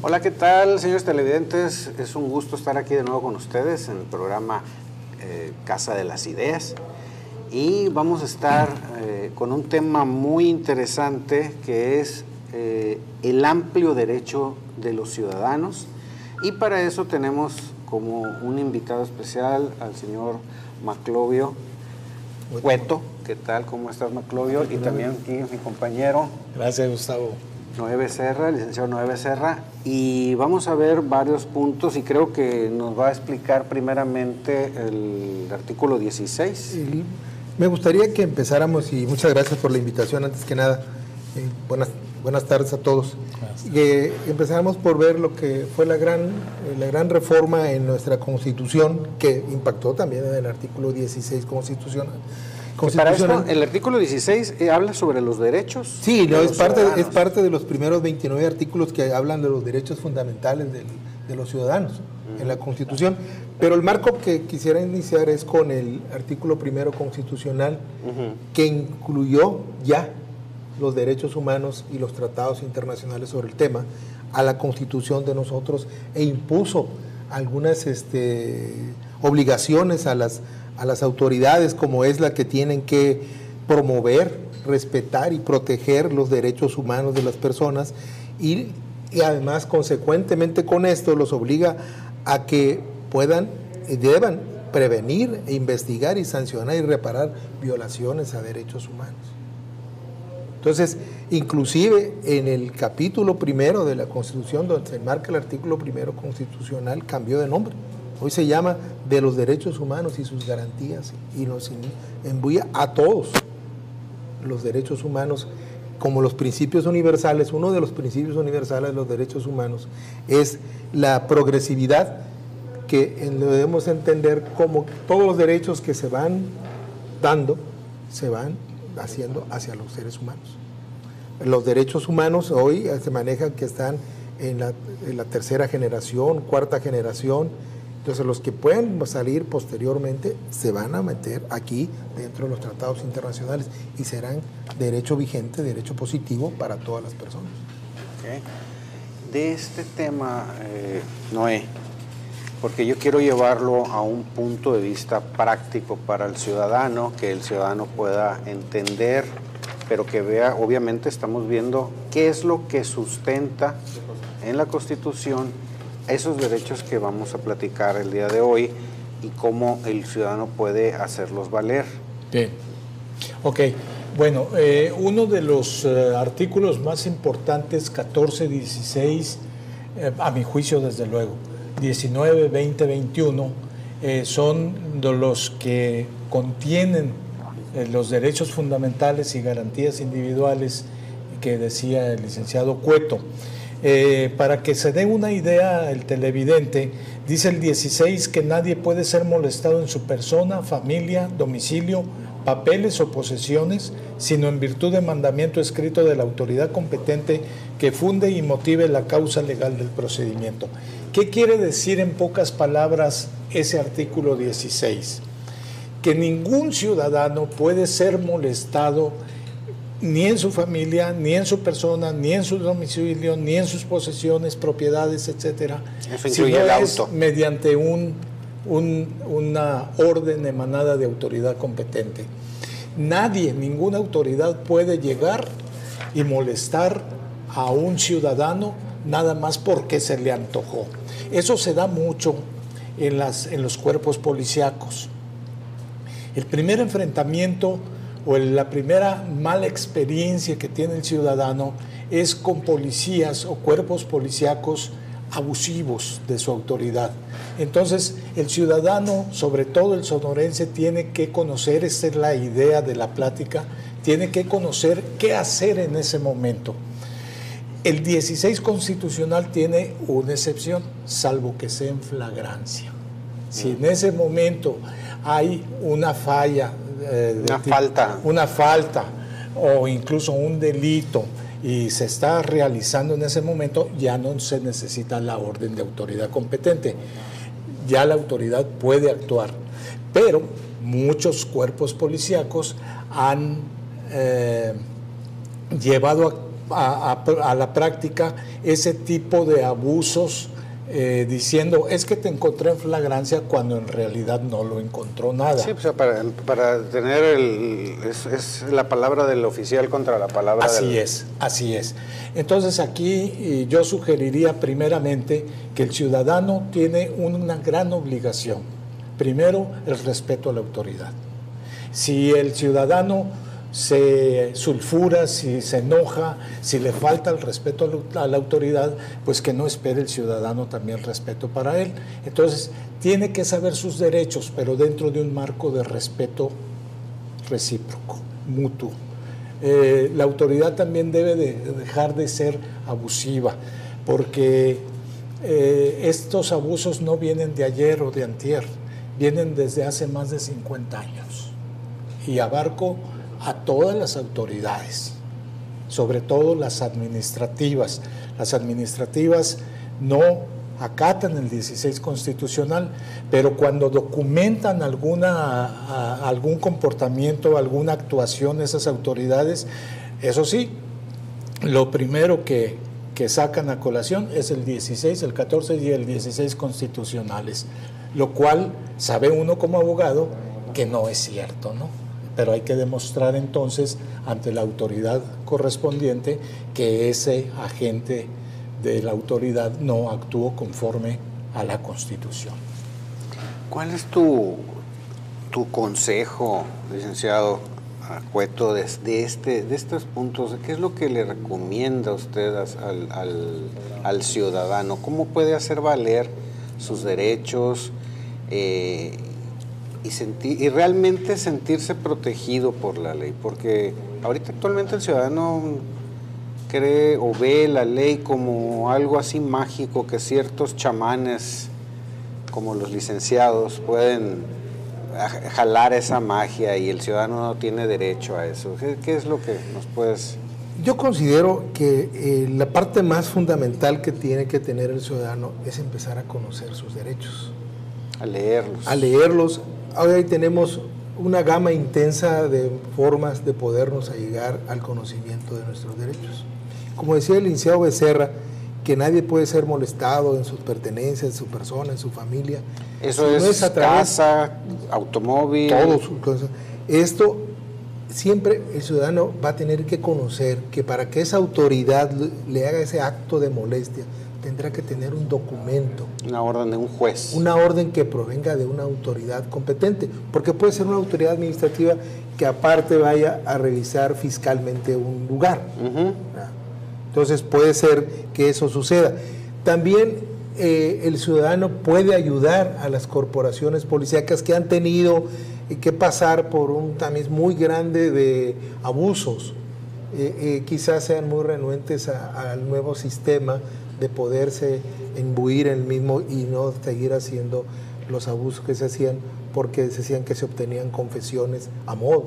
Hola, ¿qué tal, señores televidentes? Es un gusto estar aquí de nuevo con ustedes en el programa Casa de las Ideas. Y vamos a estar con un tema muy interesante que es el amplio derecho de los ciudadanos. Y para eso tenemos como un invitado especial al señor Maclovio Cueto. ¿Qué tal? ¿Cómo estás, Maclovio? Y también aquí mi compañero. Gracias, Gustavo. Noé Becerra, el licenciado Noé Becerra, y vamos a ver varios puntos y creo que nos va a explicar primeramente el artículo 16. Me gustaría que empezáramos, y muchas gracias por la invitación antes que nada, buenas tardes a todos. Empezáramos por ver lo que fue la gran reforma en nuestra Constitución, que impactó también en el artículo 16 constitucional. Para esto, el artículo 16 habla sobre los derechos. Sí, no, es parte de los primeros 29 artículos que hablan de los derechos fundamentales de los ciudadanos en la Constitución. Pero el marco que quisiera iniciar es con el artículo primero constitucional, que incluyó ya los derechos humanos y los tratados internacionales sobre el tema a la Constitución de nosotros e impuso algunas obligaciones a las autoridades, como es la que tienen que promover, respetar y proteger los derechos humanos de las personas y además, consecuentemente con esto, los obliga a que deban prevenir, investigar y sancionar y reparar violaciones a derechos humanos. Entonces, inclusive en el capítulo primero de la Constitución, donde se enmarca el artículo primero constitucional, cambió de nombre. Hoy se llama de los derechos humanos y sus garantías y nos imbuye a todos los derechos humanos como los principios universales. Uno de los principios universales de los derechos humanos es la progresividad, que debemos entender como todos los derechos que se van dando, se van haciendo hacia los seres humanos. Los derechos humanos hoy se manejan que están en la tercera generación, cuarta generación. Entonces los que pueden salir posteriormente se van a meter aquí dentro de los tratados internacionales y serán derecho vigente, derecho positivo para todas las personas. Okay. De este tema, Noé, porque yo quiero llevarlo a un punto de vista práctico para el ciudadano, que el ciudadano pueda entender, pero que vea, obviamente estamos viendo qué es lo que sustenta en la Constitución esos derechos que vamos a platicar el día de hoy y cómo el ciudadano puede hacerlos valer. Bien. Ok. Bueno, uno de los artículos más importantes, 14, 16, a mi juicio desde luego, 19, 20, 21, son de los que contienen los derechos fundamentales y garantías individuales que decía el licenciado Cueto. Para que se dé una idea el televidente, dice el 16 que nadie puede ser molestado en su persona, familia, domicilio, papeles o posesiones, sino en virtud de mandamiento escrito de la autoridad competente que funde y motive la causa legal del procedimiento. ¿Qué quiere decir en pocas palabras ese artículo 16? Que ningún ciudadano puede ser molestado ni en su familia, ni en su persona, ni en su domicilio, ni en sus posesiones, propiedades, etcétera. Eso incluye el auto. Mediante una orden emanada de autoridad competente. Nadie, ninguna autoridad puede llegar y molestar a un ciudadano nada más porque se le antojó. Eso se da mucho en los cuerpos policíacos. El primer enfrentamiento o la primera mala experiencia que tiene el ciudadano es con policías o cuerpos policíacos abusivos de su autoridad. Entonces, el ciudadano, sobre todo el sonorense, tiene que conocer, esa es la idea de la plática, tiene que conocer qué hacer en ese momento. El 16 constitucional tiene una excepción, salvo que sea en flagrancia. Si en ese momento hay una falla, una falta o incluso un delito y se está realizando en ese momento, ya no se necesita la orden de autoridad competente, ya la autoridad puede actuar. Pero muchos cuerpos policíacos han llevado a la práctica ese tipo de abusos, diciendo, es que te encontré en flagrancia, cuando en realidad no lo encontró nada. Sí, o sea, para tener es la palabra del oficial contra la palabra Así es. Entonces aquí yo sugeriría primeramente que el ciudadano tiene una gran obligación. Primero, el respeto a la autoridad. Si el ciudadano se sulfura, si se enoja, si le falta el respeto a la autoridad, pues que no espere el ciudadano también respeto para él. Entonces, tiene que saber sus derechos, pero dentro de un marco de respeto recíproco, mutuo. La autoridad también debe de dejar de ser abusiva, porque estos abusos no vienen de ayer o de antier, vienen desde hace más de 50 años. Y abarco a todas las autoridades, sobre todo las administrativas. Las administrativas no acatan el 16 constitucional, pero cuando documentan algún comportamiento, alguna actuación de esas autoridades, eso sí, lo primero que sacan a colación es el 16, el 14 y el 16 constitucionales, lo cual sabe uno como abogado que no es cierto, ¿no? Pero hay que demostrar entonces ante la autoridad correspondiente que ese agente de la autoridad no actuó conforme a la Constitución. ¿Cuál es tu consejo, licenciado Cueto, de estos puntos? ¿Qué es lo que le recomienda usted al ciudadano? ¿Cómo puede hacer valer sus derechos y realmente sentirse protegido por la ley? Porque ahorita actualmente el ciudadano cree o ve la ley como algo así mágico, que ciertos chamanes como los licenciados pueden jalar esa magia y el ciudadano no tiene derecho a eso. ¿Qué es lo que nos puedes...? Yo considero que la parte más fundamental que tiene que tener el ciudadano es empezar a conocer sus derechos. A leerlos. A leerlos. Hoy tenemos una gama intensa de formas de podernos llegar al conocimiento de nuestros derechos. Como decía el licenciado Becerra, que nadie puede ser molestado en sus pertenencias, en su persona, en su familia. Eso si es no casa, automóvil. Todo sus cosas. Esto siempre el ciudadano va a tener que conocer que para que esa autoridad le haga ese acto de molestia, tendrá que tener un documento. Una orden de un juez. Una orden que provenga de una autoridad competente, porque puede ser una autoridad administrativa que aparte vaya a revisar fiscalmente un lugar. Entonces puede ser que eso suceda. También el ciudadano puede ayudar a las corporaciones policíacas que han tenido que pasar por un tamiz muy grande de abusos. Quizás sean muy renuentes al nuevo sistema de poderse imbuir en el mismo y no seguir haciendo los abusos que se hacían, porque se decían que se obtenían confesiones a modo.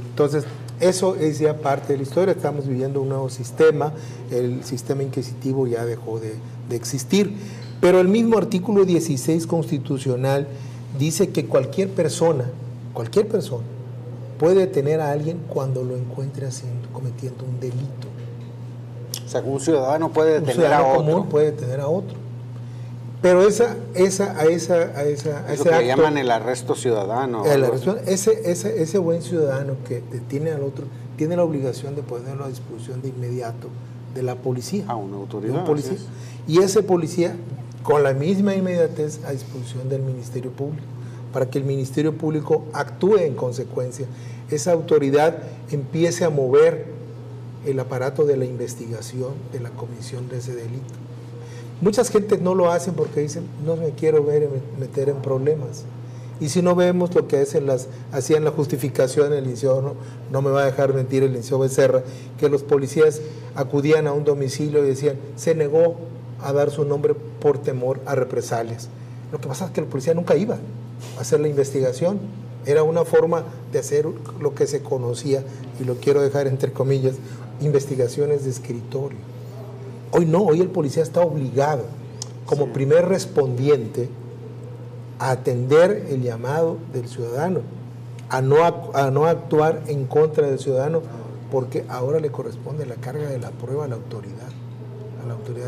Entonces, eso es ya parte de la historia. Estamos viviendo un nuevo sistema, el sistema inquisitivo ya dejó de existir, pero el mismo artículo 16 constitucional dice que cualquier persona puede detener a alguien cuando lo encuentre cometiendo un delito. O sea, un ciudadano puede detener a otro. Común puede detener a otro. Pero a ese lo que le llaman el arresto ciudadano. Ese buen ciudadano que detiene al otro tiene la obligación de ponerlo a disposición de inmediato de la policía. A una autoridad. De un policía. Y ese policía, con la misma inmediatez, a disposición del Ministerio Público, para que el Ministerio Público actúe en consecuencia. Esa autoridad empiece a mover el aparato de la investigación de la comisión de ese delito. Muchas gentes no lo hacen porque dicen, no me quiero meter en problemas. Y si no vemos lo que hacían la justificación, el licenciado no me va a dejar mentir el licenciado Becerra, que los policías acudían a un domicilio y decían, se negó a dar su nombre por temor a represalias. Lo que pasa es que el policía nunca iba a hacer la investigación. Era una forma de hacer lo que se conocía, y lo quiero dejar entre comillas, investigaciones de escritorio. Hoy no, hoy el policía está obligado, como primer respondiente, a atender el llamado del ciudadano, a no actuar en contra del ciudadano, porque ahora le corresponde la carga de la prueba a la autoridad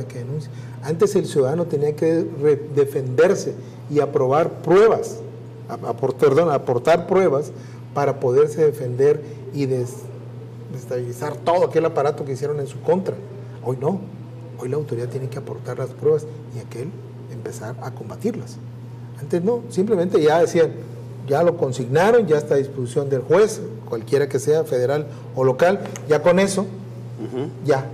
que denuncia. Antes el ciudadano tenía que defenderse y aprobar pruebas, aportar pruebas para poderse defender y desestabilizar todo aquel aparato que hicieron en su contra. Hoy no, hoy la autoridad tiene que aportar las pruebas y aquel empezar a combatirlas. Antes no, simplemente ya decían, ya lo consignaron, ya está a disposición del juez, cualquiera que sea, federal o local, ya con eso, ya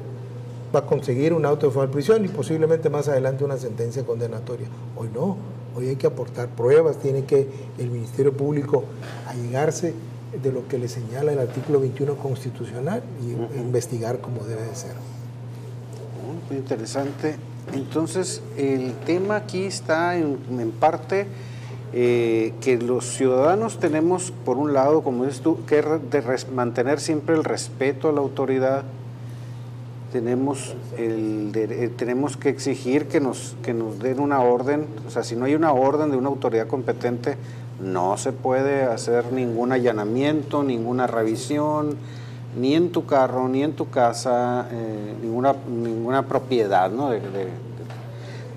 va a conseguir un auto de formal prisión y posiblemente más adelante una sentencia condenatoria. Hoy no, hoy hay que aportar pruebas, tiene que el Ministerio Público allegarse de lo que le señala el artículo 21 constitucional y investigar como debe de ser. Muy interesante. Entonces, el tema aquí está en parte que los ciudadanos tenemos, por un lado, como dices tú, que mantener siempre el respeto a la autoridad. Tenemos que exigir que nos den una orden. O sea, si no hay una orden de una autoridad competente, no se puede hacer ningún allanamiento, ninguna revisión, ni en tu carro, ni en tu casa, ninguna propiedad, ¿no?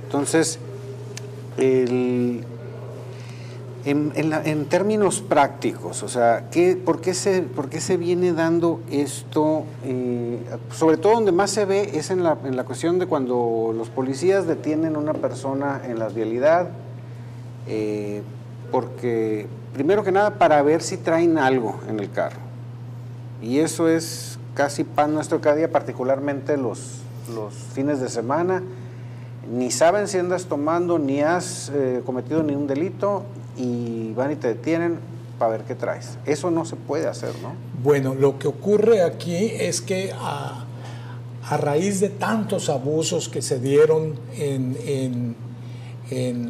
Entonces, en términos prácticos, o sea, ¿por qué se viene dando esto? Sobre todo donde más se ve es en la cuestión de cuando los policías detienen a una persona en la vialidad, porque, primero que nada, para ver si traen algo en el carro. Y eso es casi pan nuestro cada día, particularmente los fines de semana. Ni saben si andas tomando, ni has cometido ningún delito, y van y te detienen para ver qué traes. Eso no se puede hacer, ¿no? Bueno, lo que ocurre aquí es que a raíz de tantos abusos que se dieron en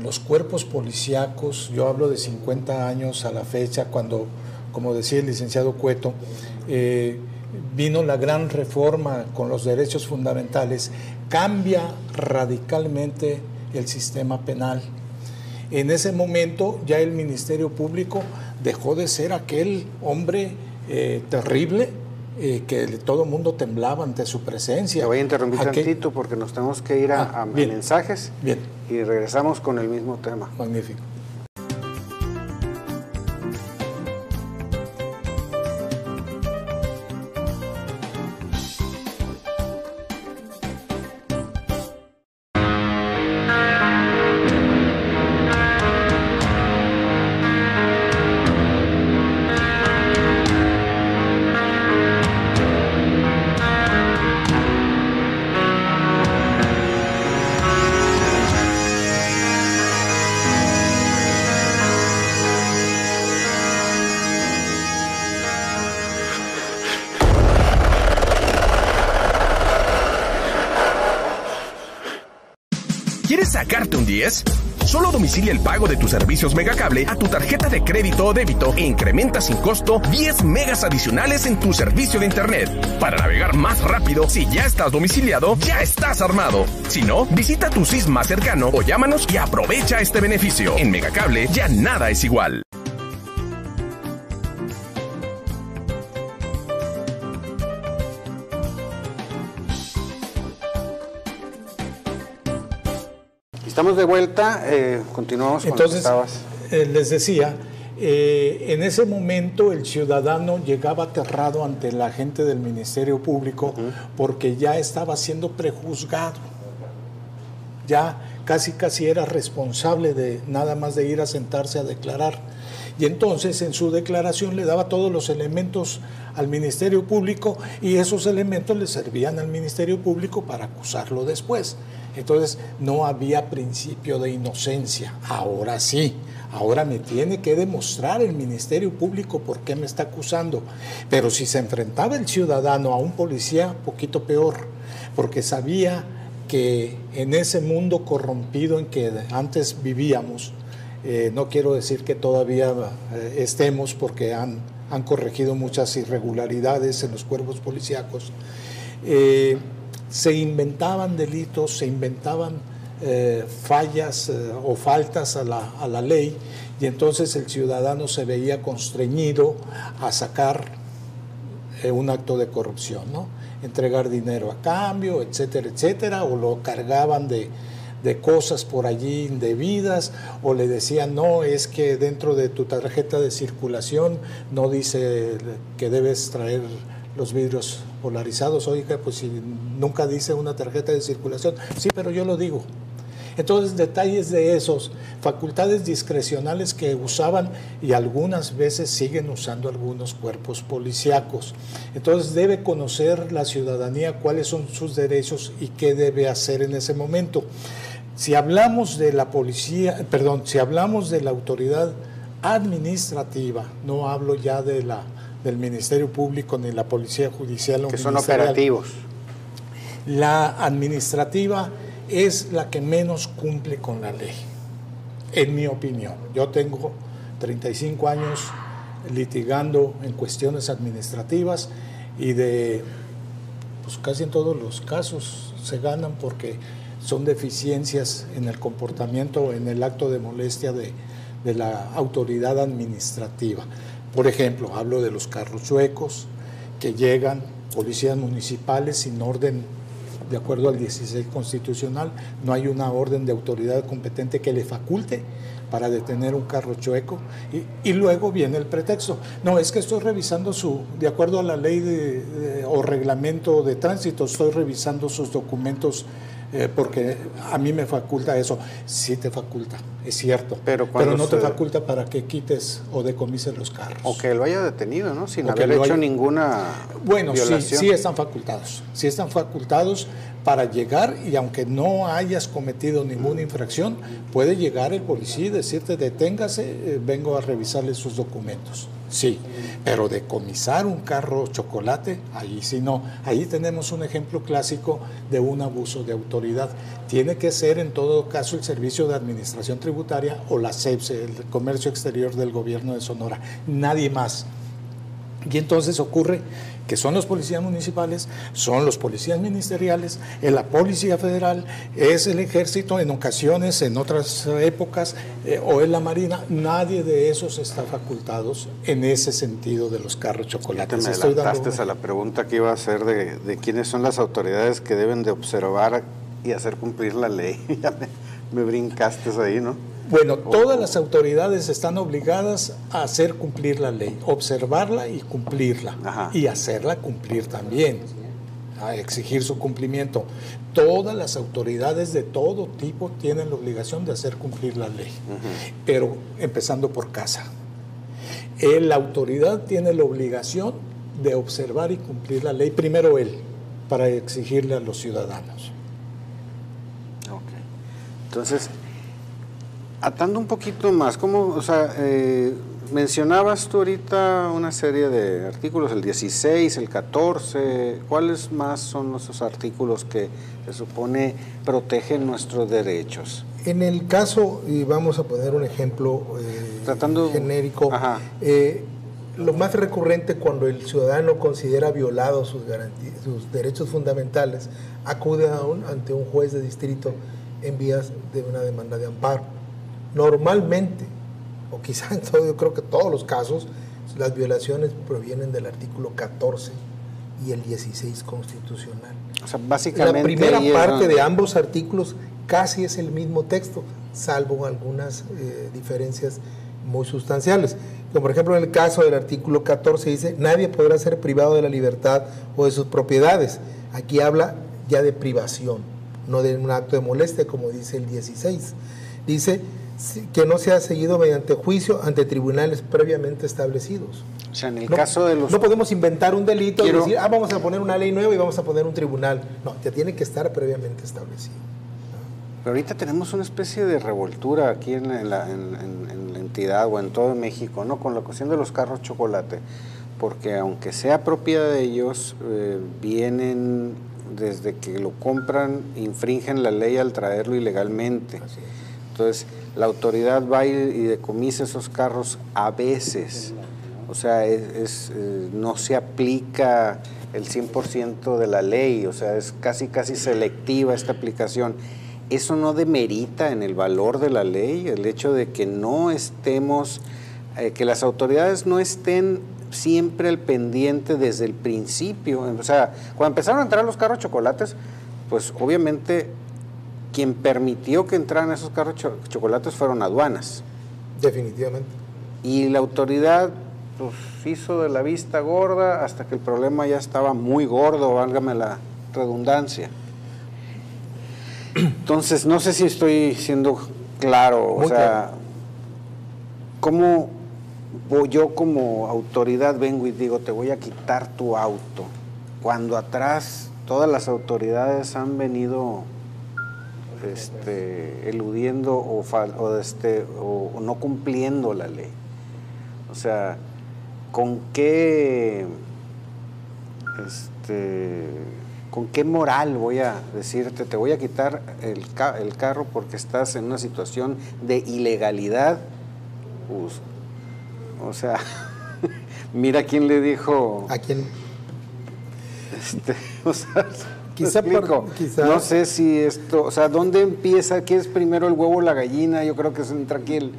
los cuerpos policíacos, yo hablo de 50 años a la fecha, cuando, como decía el licenciado Cueto, vino la gran reforma con los derechos fundamentales, cambia radicalmente el sistema penal. En ese momento ya el Ministerio Público dejó de ser aquel hombre terrible que todo el mundo temblaba ante su presencia. Te voy a interrumpir tantito porque nos tenemos que ir a mensajes. Bien. Y regresamos con el mismo tema. Magnífico. ¿Quieres sacarte un 10? Solo domicilia el pago de tus servicios Megacable a tu tarjeta de crédito o débito e incrementa sin costo 10 megas adicionales en tu servicio de internet. Para navegar más rápido, si ya estás domiciliado, ya estás armado. Si no, visita tu CIS más cercano o llámanos y aprovecha este beneficio. En Megacable ya nada es igual. Estamos de vuelta, continuamos con lo que estabas. Les decía, en ese momento el ciudadano llegaba aterrado ante la gente del Ministerio Público porque ya estaba siendo prejuzgado. Ya casi era responsable de nada más de ir a sentarse a declarar. Y entonces en su declaración le daba todos los elementos al Ministerio Público y esos elementos le servían al Ministerio Público para acusarlo después. Entonces no había principio de inocencia. Ahora sí, ahora me tiene que demostrar el Ministerio Público por qué me está acusando. Pero si se enfrentaba el ciudadano a un policía, poquito peor, porque sabía que en ese mundo corrompido en que antes vivíamos, no quiero decir que todavía estemos porque han corregido muchas irregularidades en los cuerpos policíacos, se inventaban delitos, se inventaban fallas o faltas a la ley, y entonces el ciudadano se veía constreñido a sacar un acto de corrupción, ¿no? Entregar dinero a cambio, etcétera, etcétera, o lo cargaban de cosas por allí indebidas, o le decían, no, es que dentro de tu tarjeta de circulación no dice que debes traer los vidrios polarizados. Oiga, pues si nunca dice una tarjeta de circulación, sí, pero yo lo digo. Entonces, detalles de esos, facultades discrecionales que usaban y algunas veces siguen usando algunos cuerpos policíacos. Entonces, debe conocer la ciudadanía cuáles son sus derechos y qué debe hacer en ese momento. Si hablamos de la policía, perdón, si hablamos de la autoridad administrativa, no hablo ya de del Ministerio Público ni la Policía Judicial o que son operativos. La administrativa es la que menos cumple con la ley, en mi opinión. Yo tengo 35 años litigando en cuestiones administrativas y pues casi en todos los casos se ganan porque son deficiencias en el comportamiento, en el acto de molestia de la autoridad administrativa. Por ejemplo, hablo de los carros chuecos que llegan, policías municipales sin orden. De acuerdo al 16 constitucional, no hay una orden de autoridad competente que le faculte para detener un carro chueco y luego viene el pretexto. No, es que estoy revisando de acuerdo a la ley o reglamento de tránsito, estoy revisando sus documentos porque a mí me faculta eso. Sí te faculta, es cierto, pero no te faculta para que quites o decomises los carros. O que lo haya detenido, ¿no? Sin haber hecho ninguna violación. Sí están facultados para llegar y aunque no hayas cometido ninguna infracción, puede llegar el policía y decirte deténgase, vengo a revisarle sus documentos. Sí, pero decomisar un carro chocolate, ahí sí no. Ahí tenemos un ejemplo clásico de un abuso de autoridad. Tiene que ser en todo caso el Servicio de Administración Tributaria o la CEPSE, el Comercio Exterior del Gobierno de Sonora, nadie más. Y entonces ocurre que son los policías municipales, son los policías ministeriales, es la Policía Federal, es el Ejército en ocasiones, en otras épocas, o es la Marina. Nadie de esos está facultados en ese sentido de los carros chocolates. Me adelantaste a la pregunta que iba a hacer de quiénes son las autoridades que deben de observar y hacer cumplir la ley. Ya me brincaste ahí, ¿no? Bueno, todas las autoridades están obligadas a hacer cumplir la ley, observarla y cumplirla. Ajá. Y hacerla cumplir también, a exigir su cumplimiento. Todas las autoridades de todo tipo tienen la obligación de hacer cumplir la ley, pero empezando por casa. La autoridad tiene la obligación de observar y cumplir la ley, primero él, para exigirle a los ciudadanos. Ok. Entonces, atando un poquito más, ¿cómo, mencionabas tú ahorita una serie de artículos, el 16, el 14, ¿cuáles más son esos artículos que se supone protegen nuestros derechos? En el caso, y vamos a poner un ejemplo genérico, lo más recurrente cuando el ciudadano considera violados sus derechos fundamentales, acude ante un juez de distrito en vías de una demanda de amparo. Normalmente, o quizá en todo, yo creo que todos los casos, las violaciones provienen del artículo 14 y el 16 constitucional. O sea, básicamente... La primera parte de ambos artículos casi es el mismo texto, salvo algunas diferencias muy sustanciales. Como por ejemplo en el caso del artículo 14 dice, nadie podrá ser privado de la libertad o de sus propiedades. Aquí habla ya de privación, no de un acto de molestia como dice el 16. Dice que no sea seguido mediante juicio ante tribunales previamente establecidos. O sea, en el caso de los... No podemos inventar un delito y decir, vamos a poner una ley nueva y vamos a poner un tribunal. No, ya tiene que estar previamente establecido. Pero ahorita tenemos una especie de revoltura aquí en la entidad o en todo México, ¿no? Con la cuestión de los carros chocolate, porque aunque sea propiedad de ellos, vienen desde que lo compran, infringen la ley al traerlo ilegalmente. Así es. Entonces, la autoridad va y decomisa esos carros a veces. O sea, no se aplica el 100% de la ley, o sea, es casi selectiva esta aplicación. ¿Eso no demerita en el valor de la ley? El hecho de que no estemos, que las autoridades no estén siempre al pendiente desde el principio. O sea, cuando empezaron a entrar los carros chocolates, pues obviamente quien permitió que entraran esos carros chocolates fueron aduanas. Definitivamente. Y la autoridad pues hizo de la vista gorda hasta que el problema ya estaba muy gordo, válgame la redundancia. Entonces, no sé si estoy siendo claro, Muy o sea, claro. ¿cómo yo como autoridad vengo y digo, te voy a quitar tu auto? Cuando atrás todas las autoridades han venido eludiendo o no cumpliendo la ley. O sea, ¿con qué moral voy a decirte, te voy a quitar el carro porque estás en una situación de ilegalidad? Pues, o sea, mira quién le dijo. ¿A quién? O sea, Quizá no sé si esto, o sea, ¿dónde empieza? ¿Qué es primero el huevo o la gallina? Yo creo que se entra aquí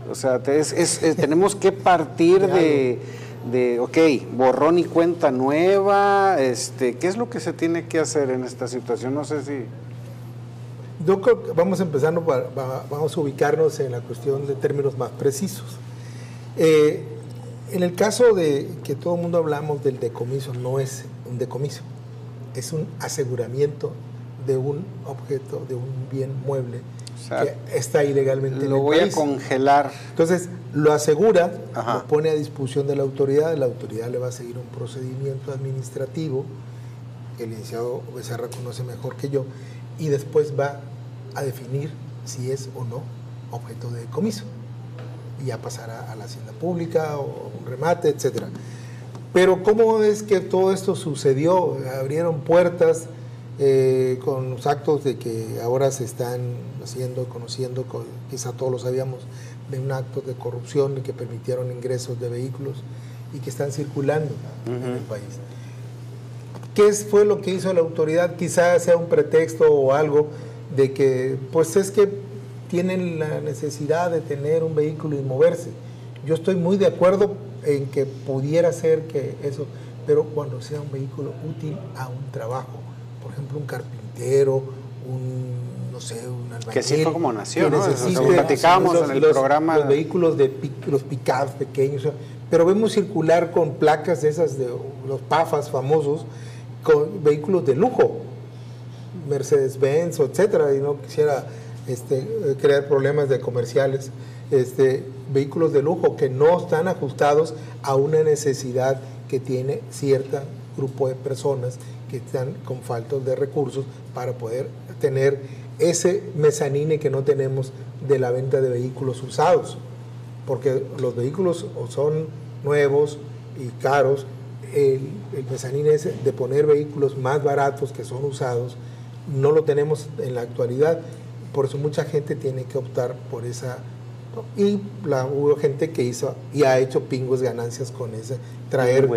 o sea, tenemos que partir de, ok, borrón y cuenta nueva, ¿qué es lo que se tiene que hacer en esta situación? No sé si... Yo creo que vamos empezando, vamos a ubicarnos en la cuestión de términos más precisos. En el caso de que todo el mundo hablamos del decomiso, no es un decomiso, es un aseguramiento de un objeto, de un bien mueble, o sea, que está ilegalmente en el país. Lo voy a congelar. Entonces, lo asegura, Ajá. lo pone a disposición de la autoridad le va a seguir un procedimiento administrativo, el licenciado Becerra conoce mejor que yo, y después va a definir si es o no objeto de decomiso, y ya pasará a la hacienda pública o un remate, etcétera. Pero ¿cómo es que todo esto sucedió? Abrieron puertas con los actos de que ahora se están conociendo, quizá todos lo sabíamos, de un acto de corrupción que permitieron ingresos de vehículos y que están circulando en el país. ¿Qué fue lo que hizo la autoridad? Quizá sea un pretexto o algo de que, pues es que tienen la necesidad de tener un vehículo y moverse. Yo estoy muy de acuerdo en que pudiera ser que eso, pero cuando sea un vehículo útil a un trabajo, por ejemplo, un carpintero, no sé, un albañil. Que sí fue como nació, ¿no? Necesite, Lo platicábamos en el programa. Los vehículos los pick-ups pequeños, pero vemos circular con placas de esas, de los PAFAs famosos, con vehículos de lujo, Mercedes-Benz, etcétera, y no quisiera crear problemas de comerciales, vehículos de lujo que no están ajustados a una necesidad que tiene cierto grupo de personas que están con falta de recursos para poder tener ese mezanine que no tenemos de la venta de vehículos usados, porque los vehículos o son nuevos y caros, el mezanine es de poner vehículos más baratos que son usados, no lo tenemos en la actualidad, por eso mucha gente tiene que optar por esa, y hubo gente que hizo y ha hecho pingües ganancias con ese, traer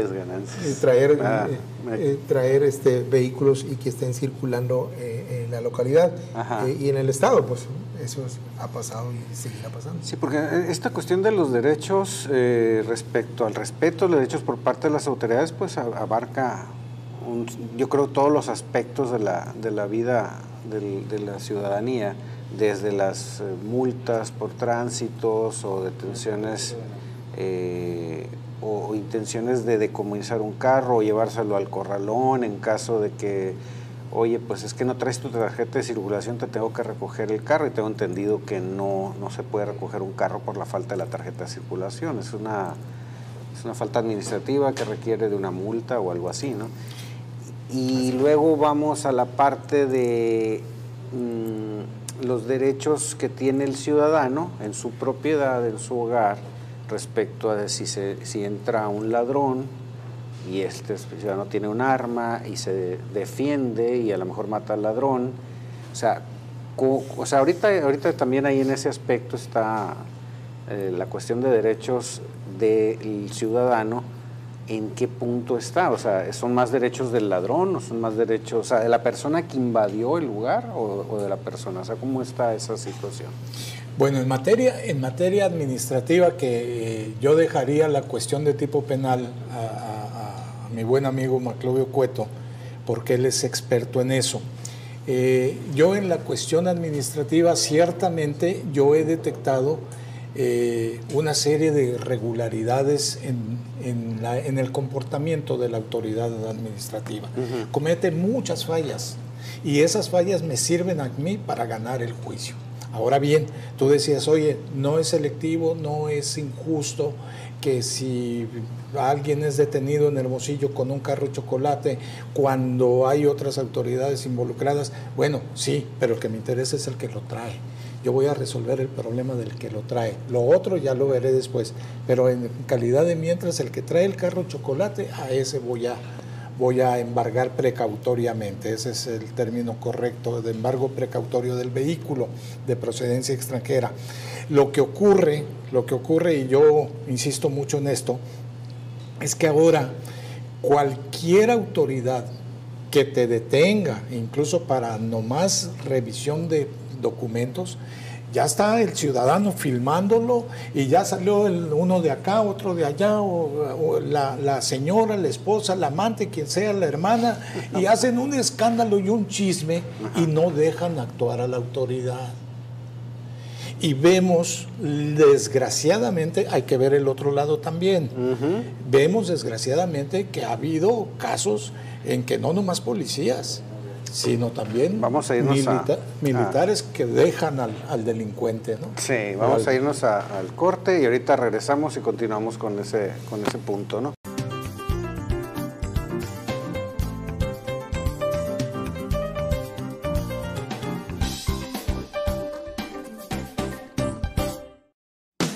vehículos y que estén circulando en la localidad y en el estado, pues eso ha pasado y seguirá pasando. Sí, porque esta cuestión de los derechos respecto al respeto de los derechos por parte de las autoridades, pues abarca, yo creo, todos los aspectos de la vida de la ciudadanía, desde las multas por tránsitos o detenciones o intenciones de decomisar un carro o llevárselo al corralón en caso de que, oye, pues es que no traes tu tarjeta de circulación, te tengo que recoger el carro, y tengo entendido que no se puede recoger un carro por la falta de la tarjeta de circulación. Es una falta administrativa que requiere de una multa o algo así, ¿no? Y luego vamos a la parte de los derechos que tiene el ciudadano en su propiedad, en su hogar, respecto a si entra un ladrón y este ciudadano tiene un arma y se defiende y a lo mejor mata al ladrón. O sea, ahorita también ahí en ese aspecto está la cuestión de derechos del ciudadano. ¿En qué punto está? O sea, ¿son más derechos del ladrón o son más derechos, o sea, de la persona que invadió el lugar o de la persona? O sea, ¿cómo está esa situación? Bueno, en materia administrativa, que yo dejaría la cuestión de tipo penal a mi buen amigo Maclovio Cueto, porque él es experto en eso. Yo en la cuestión administrativa ciertamente yo he detectado una serie de irregularidades en el comportamiento de la autoridad administrativa. Comete muchas fallas y esas fallas me sirven a mí para ganar el juicio. Ahora bien, tú decías, oye, no es selectivo, no es injusto que si alguien es detenido en Hermosillo con un carro de chocolate cuando hay otras autoridades involucradas. Bueno, sí, pero el que me interesa es el que lo trae. Yo voy a resolver el problema del que lo trae. Lo otro ya lo veré después. Pero en calidad de mientras, el que trae el carro de chocolate, a ese voy a embargar precautoriamente. Ese es el término correcto, de embargo precautorio del vehículo de procedencia extranjera. Lo que ocurre, y yo insisto mucho en esto, es que ahora cualquier autoridad que te detenga, incluso para nomás revisión de documentos, ya está el ciudadano filmándolo y ya salió uno de acá, otro de allá, o la señora, la esposa, la amante, quien sea, la hermana, y hacen un escándalo y un chisme y no dejan actuar a la autoridad. Y vemos, desgraciadamente, hay que ver el otro lado también, vemos desgraciadamente que ha habido casos en que no nomás policías, sino también vamos a irnos militares que dejan al delincuente, ¿no? Sí, vamos a irnos al corte y ahorita regresamos y continuamos con ese punto, ¿no?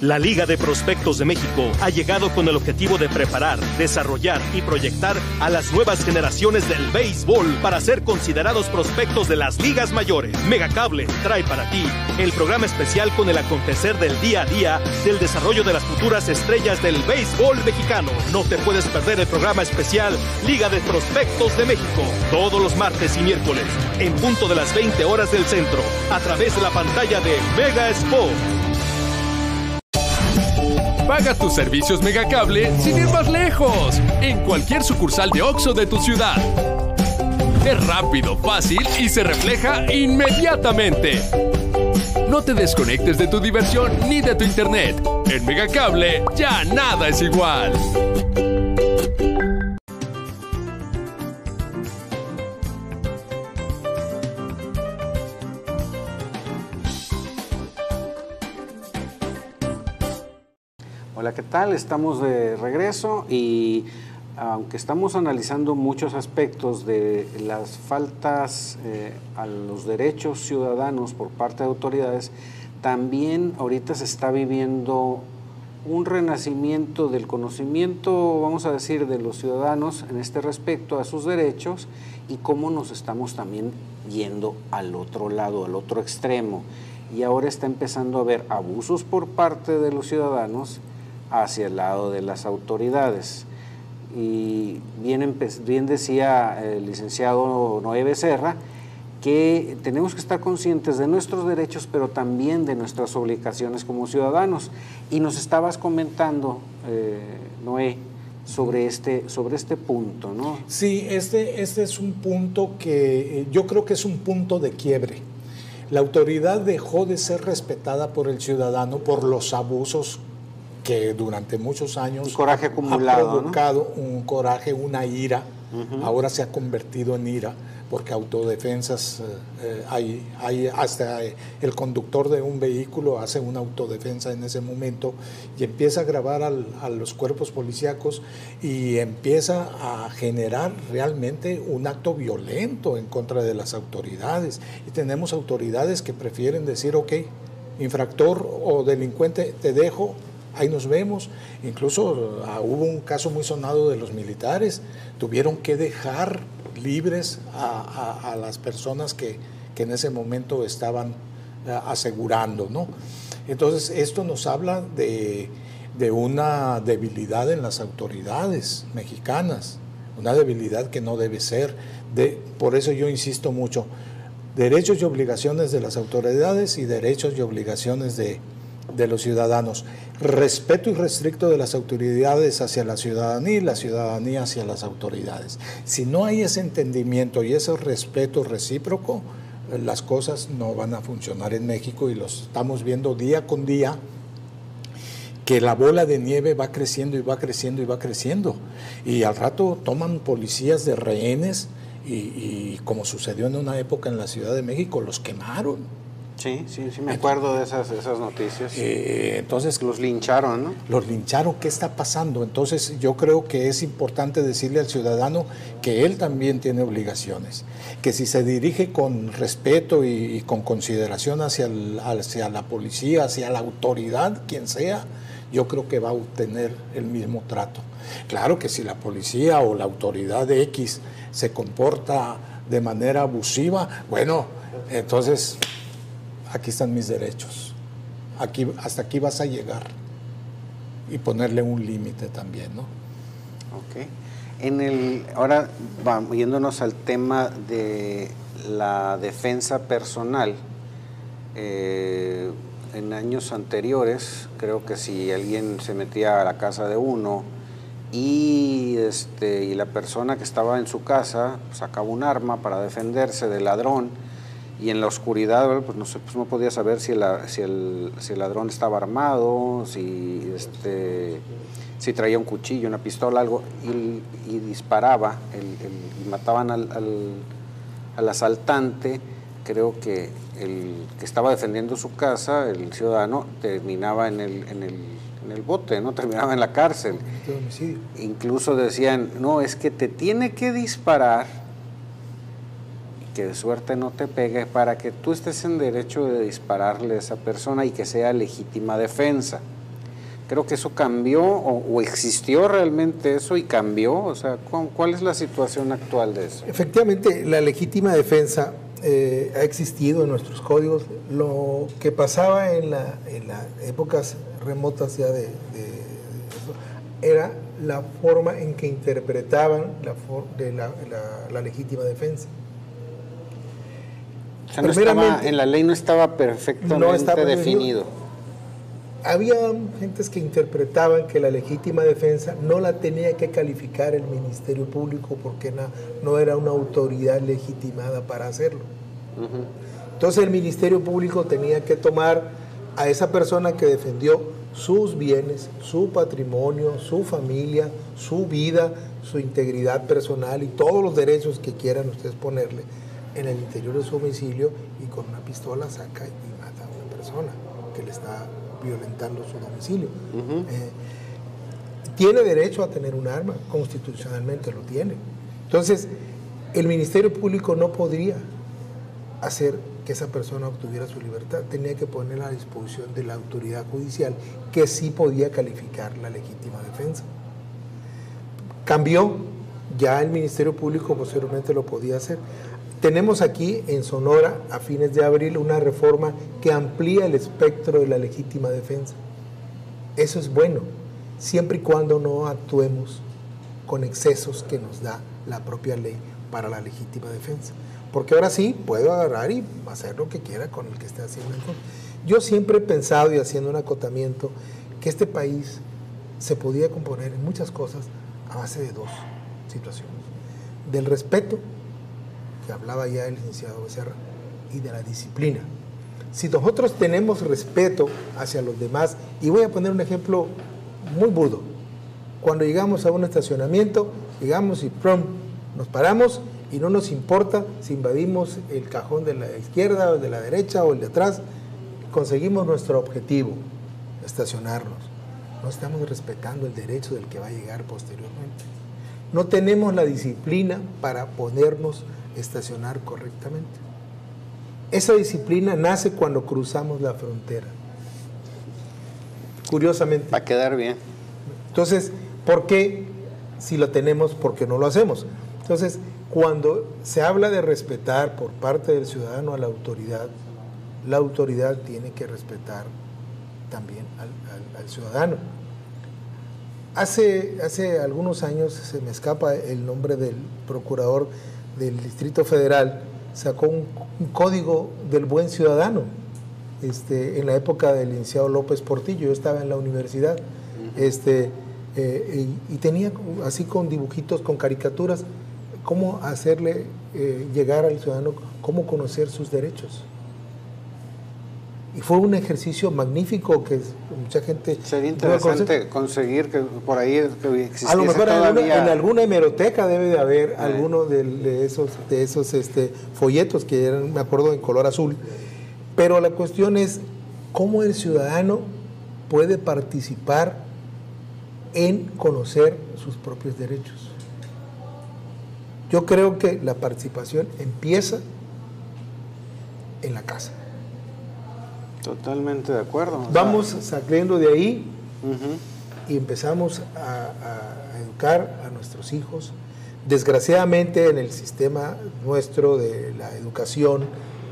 La Liga de Prospectos de México ha llegado con el objetivo de preparar, desarrollar y proyectar a las nuevas generaciones del béisbol para ser considerados prospectos de las ligas mayores. Megacable trae para ti el programa especial con el acontecer del día a día del desarrollo de las futuras estrellas del béisbol mexicano. No te puedes perder el programa especial Liga de Prospectos de México, todos los martes y miércoles, en punto de las 20 horas del centro, a través de la pantalla de Mega Sport. Paga tus servicios Megacable sin ir más lejos, en cualquier sucursal de OXXO de tu ciudad. Es rápido, fácil y se refleja inmediatamente. No te desconectes de tu diversión ni de tu internet. En Megacable ya nada es igual. Hola, ¿qué tal? Estamos de regreso y aunque estamos analizando muchos aspectos de las faltas a los derechos ciudadanos por parte de autoridades, también ahorita se está viviendo un renacimiento del conocimiento, vamos a decir, de los ciudadanos en este respecto a sus derechos y cómo nos estamos también yendo al otro lado, al otro extremo. Y ahora está empezando a haber abusos por parte de los ciudadanos hacia el lado de las autoridades. Y bien decía el licenciado Noé Becerra que tenemos que estar conscientes de nuestros derechos, pero también de nuestras obligaciones como ciudadanos. Y nos estabas comentando, Noé, sobre este punto, ¿no? Sí, este es un punto que yo creo que es un punto de quiebre. La autoridad dejó de ser respetada por el ciudadano por los abusos que durante muchos años un coraje acumulado, ha provocado, ¿no? Un coraje, una ira. Ahora se ha convertido en ira, porque autodefensas hay hasta el conductor de un vehículo hace una autodefensa en ese momento y empieza a grabar a los cuerpos policíacos y empieza a generar realmente un acto violento en contra de las autoridades. Y tenemos autoridades que prefieren decir, ok, infractor o delincuente, te dejo, ahí nos vemos. Incluso hubo un caso muy sonado de los militares, tuvieron que dejar libres a las personas que en ese momento estaban asegurando, ¿no? Entonces esto nos habla de una debilidad en las autoridades mexicanas, una debilidad que no debe ser. Por eso yo insisto mucho, derechos y obligaciones de las autoridades y derechos y obligaciones de los ciudadanos. Respeto irrestricto de las autoridades hacia la ciudadanía y la ciudadanía hacia las autoridades. Si no hay ese entendimiento y ese respeto recíproco, las cosas no van a funcionar en México, y los estamos viendo día con día, que la bola de nieve va creciendo y va creciendo y va creciendo. Y al rato toman policías de rehenes y como sucedió en una época en la Ciudad de México, los quemaron. Sí, me acuerdo de esas noticias. Entonces los lincharon, ¿no? Los lincharon. ¿Qué está pasando? Entonces yo creo que es importante decirle al ciudadano que él también tiene obligaciones, que si se dirige con respeto y con consideración hacia la policía, hacia la autoridad, quien sea, yo creo que va a obtener el mismo trato. Claro que si la policía o la autoridad X se comporta de manera abusiva, bueno, entonces aquí están mis derechos, hasta aquí vas a llegar, y ponerle un límite también, ¿no? Ok. Ahora vamos yéndonos al tema de la defensa personal. En años anteriores, creo que si alguien se metía a la casa de uno y la persona que estaba en su casa sacaba un arma para defenderse del ladrón, y en la oscuridad, pues no podía saber si el ladrón estaba armado, si traía un cuchillo, una pistola, algo, y disparaba, y mataban al asaltante. Creo que el que estaba defendiendo su casa, el ciudadano, terminaba en el bote, ¿no? Terminaba en la cárcel. Incluso decían, no, es que te tiene que disparar, que de suerte no te pegue, para que tú estés en derecho de dispararle a esa persona y que sea legítima defensa. Creo que eso cambió, o existió realmente eso y cambió. O sea, ¿cuál es la situación actual de eso? Efectivamente, la legítima defensa ha existido en nuestros códigos. Lo que pasaba en las épocas remotas ya de eso, era la forma en que interpretaban la legítima defensa. O sea, en la ley no estaba perfectamente definido. Había gentes que interpretaban que la legítima defensa no la tenía que calificar el Ministerio Público porque no era una autoridad legitimada para hacerlo. Entonces el Ministerio Público tenía que tomar a esa persona que defendió sus bienes, su patrimonio, su familia, su vida, su integridad personal y todos los derechos que quieran ustedes ponerle, en el interior de su domicilio, y con una pistola saca y mata a una persona que le está violentando su domicilio. Tiene derecho a tener un arma, constitucionalmente lo tiene. Entonces, el Ministerio Público no podría hacer que esa persona obtuviera su libertad, tenía que ponerla a disposición de la autoridad judicial, que sí podía calificar la legítima defensa. Cambió, ya el Ministerio Público posteriormente lo podía hacer. Tenemos aquí en Sonora, a fines de abril, una reforma que amplía el espectro de la legítima defensa. Eso es bueno, siempre y cuando no actuemos con excesos que nos da la propia ley para la legítima defensa. Porque ahora sí, puedo agarrar y hacer lo que quiera con el que esté haciendo el control. Yo siempre he pensado, y haciendo un acotamiento, que este país se podía componer en muchas cosas a base de dos situaciones. Del respeto, que hablaba ya el licenciado Becerra, y de la disciplina. Si nosotros tenemos respeto hacia los demás, y voy a poner un ejemplo muy burdo, cuando llegamos a un estacionamiento, llegamos y ¡prum!, nos paramos y no nos importa si invadimos el cajón de la izquierda o de la derecha o el de atrás, conseguimos nuestro objetivo, estacionarnos. No estamos respetando el derecho del que va a llegar posteriormente. No tenemos la disciplina para podernos estacionar correctamente. Esa disciplina nace cuando cruzamos la frontera. Curiosamente. Va a quedar bien. Entonces, ¿por qué si lo tenemos, por qué no lo hacemos? Entonces, cuando se habla de respetar por parte del ciudadano a la autoridad tiene que respetar también al ciudadano. Hace algunos años, se me escapa el nombre del procurador del Distrito Federal, sacó un código del buen ciudadano, en la época del licenciado López Portillo. Yo estaba en la universidad, y tenía así con dibujitos, con caricaturas, cómo hacerle llegar al ciudadano, cómo conocer sus derechos. Y fue un ejercicio magnífico que mucha gente... Sería interesante conseguir que por ahí que existiese. A lo mejor todavía... en alguna hemeroteca debe de haber alguno de esos folletos que eran, me acuerdo, en color azul. Pero la cuestión es cómo el ciudadano puede participar en conocer sus propios derechos. Yo creo que la participación empieza en la casa. Totalmente de acuerdo. Vamos saliendo de ahí y empezamos a educar a nuestros hijos. Desgraciadamente, en el sistema nuestro de la educación,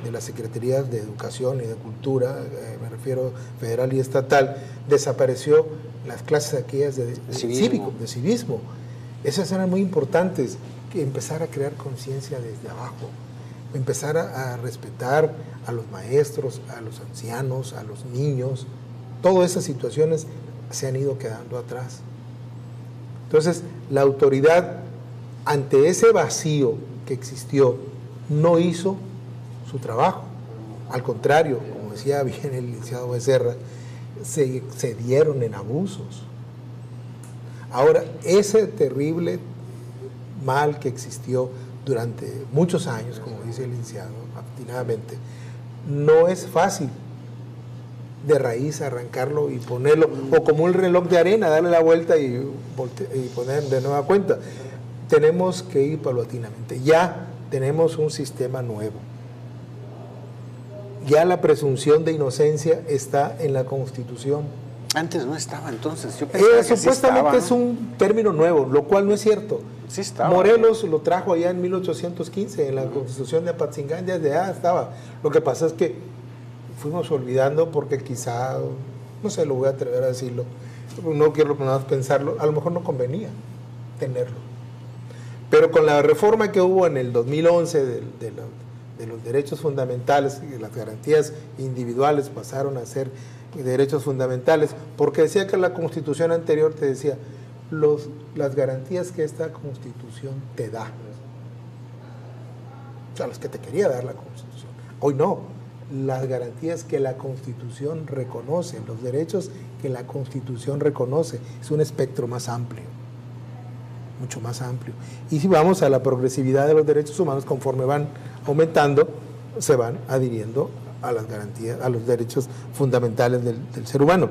de las secretarías de educación y de cultura, me refiero federal y estatal, desapareció las clases aquellas de civismo. Esas eran muy importantes, que empezar a crear conciencia desde abajo, empezar a respetar a los maestros, a los ancianos, a los niños. Todas esas situaciones se han ido quedando atrás. Entonces, la autoridad, ante ese vacío que existió, no hizo su trabajo. Al contrario, como decía bien el licenciado Becerra, se dieron en abusos. Ahora, ese terrible mal que existió durante muchos años, como dice el licenciado atinadamente, no es fácil de raíz arrancarlo y ponerlo, o como un reloj de arena, darle la vuelta y poner de nueva cuenta. Tenemos que ir paulatinamente. Ya tenemos un sistema nuevo. Ya la presunción de inocencia está en la Constitución. Antes no estaba, entonces. Yo pensaba que supuestamente sí estaba, ¿no? Es un término nuevo, lo cual no es cierto. Sí estaba. Morelos lo trajo allá en 1815, en la Constitución de Apatzingán, ya de estaba. Lo que pasa es que fuimos olvidando porque quizá, no sé, lo voy a atrever a decirlo, no quiero nada más pensarlo, a lo mejor no convenía tenerlo. Pero con la reforma que hubo en el 2011 de los derechos fundamentales, y las garantías individuales pasaron a ser derechos fundamentales, porque decía que la Constitución anterior te decía las garantías que esta Constitución te da, o sea, las que te quería dar la Constitución. Hoy no, las garantías que la Constitución reconoce, los derechos que la Constitución reconoce, es un espectro más amplio, mucho más amplio. Y si vamos a la progresividad de los derechos humanos, conforme van aumentando, se van adhiriendo a las garantías, a los derechos fundamentales del ser humano.